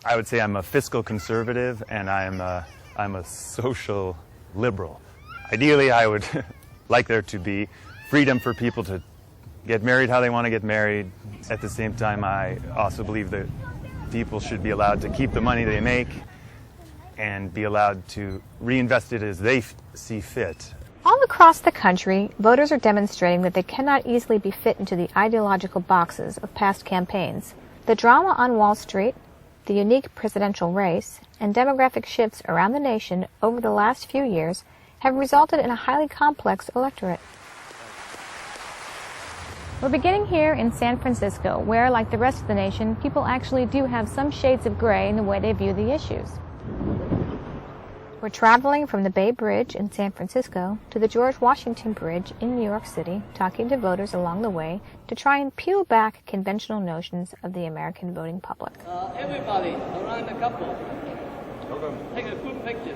I would say I'm a fiscal conservative and I'm a social liberal. Ideally, I would like there to be freedom for people to get married how they want to get married. At the same time, I also believe that people should be allowed to keep the money they make and be allowed to reinvest it as they see fit. All across the country, voters are demonstrating that they cannot easily be fit into the ideological boxes of past campaigns. The drama on Wall Street, the unique presidential race, and demographic shifts around the nation over the last few years have resulted in a highly complex electorate. We're beginning here in San Francisco, where, like the rest of the nation, people actually do have some shades of gray in the way they view the issues. We're traveling from the Bay Bridge in San Francisco to the George Washington Bridge in New York City, talking to voters along the way to try and peel back conventional notions of the American voting public. Everybody around the couple, take a group picture.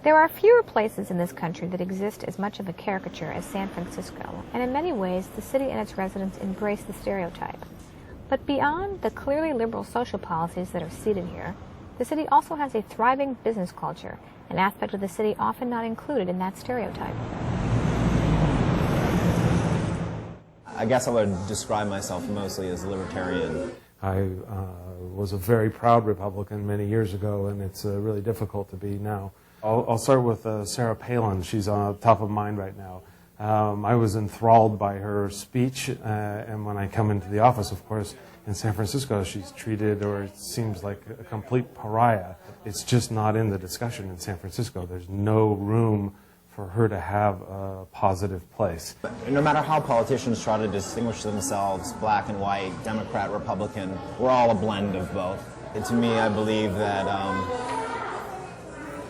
There are fewer places in this country that exist as much of a caricature as San Francisco, and in many ways the city and its residents embrace the stereotype. But beyond the clearly liberal social policies that are seated here, the city also has a thriving business culture, an aspect of the city often not included in that stereotype. I guess I would describe myself mostly as libertarian. I was a very proud Republican many years ago, and it's really difficult to be now. I'll start with Sarah Palin. She's on top of mind right now. I was enthralled by her speech, and when I come into the office, of course, in San Francisco, she's treated, or it seems like a complete pariah. It's just not in the discussion in San Francisco. There's no room for her to have a positive place. No matter how politicians try to distinguish themselves, black and white, Democrat, Republican, we're all a blend of both. And to me, I believe that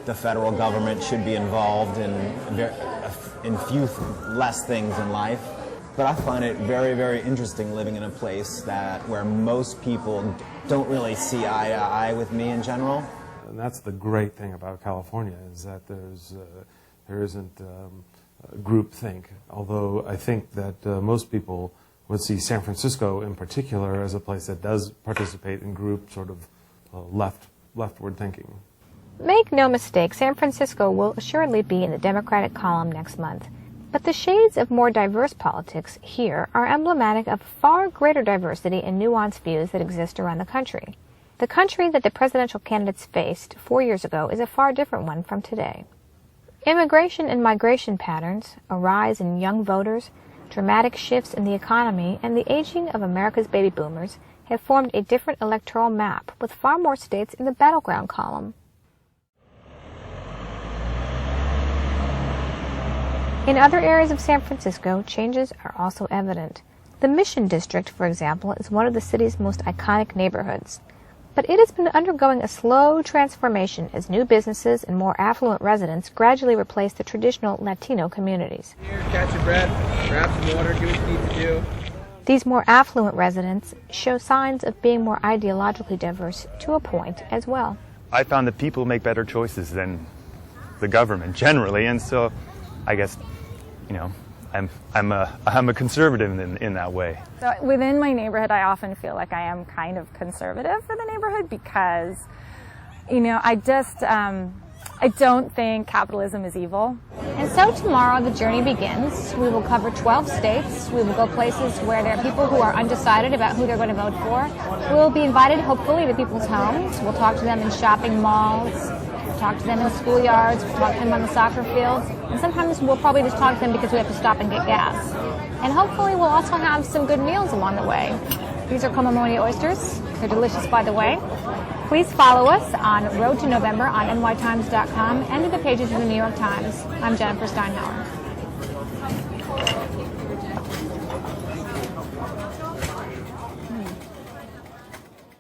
the federal government should be involved in few less things in life. But I find it very, very interesting living in a place where most people don't really see eye to eye with me in general. And that's the great thing about California, is that there isn't groupthink. Although I think that most people would see San Francisco in particular as a place that does participate in group sort of leftward thinking. Make no mistake, San Francisco will assuredly be in the Democratic column next month. But the shades of more diverse politics here are emblematic of far greater diversity and nuanced views that exist around the country. The country that the presidential candidates faced 4 years ago is a far different one from today. Immigration and migration patterns, a rise in young voters, dramatic shifts in the economy, and the aging of America's baby boomers have formed a different electoral map, with far more states in the battleground column. In other areas of San Francisco, changes are also evident. The Mission District, for example, is one of the city's most iconic neighborhoods. But it has been undergoing a slow transformation as new businesses and more affluent residents gradually replace the traditional Latino communities. Here, catch your breath, grab some water, do what you need to do. These more affluent residents show signs of being more ideologically diverse to a point as well. I found that people make better choices than the government generally, and so I guess, I'm a conservative in that way. So within my neighborhood, I often feel like I am kind of conservative for the neighborhood because, I don't think capitalism is evil. And so tomorrow the journey begins. We will cover 12 states. We will go places where there are people who are undecided about who they're going to vote for. We will be invited, hopefully, to people's homes. We'll talk to them in shopping malls. We'll talk to them in schoolyards. We'll talk to them on the soccer fields. And sometimes we'll probably just talk to them because we have to stop and get gas. And hopefully we'll also have some good meals along the way. These are Komamoni oysters. They're delicious, by the way. Please follow us on Road to November on NYTimes.com and to the pages of the New York Times. I'm Jennifer Steinhauer.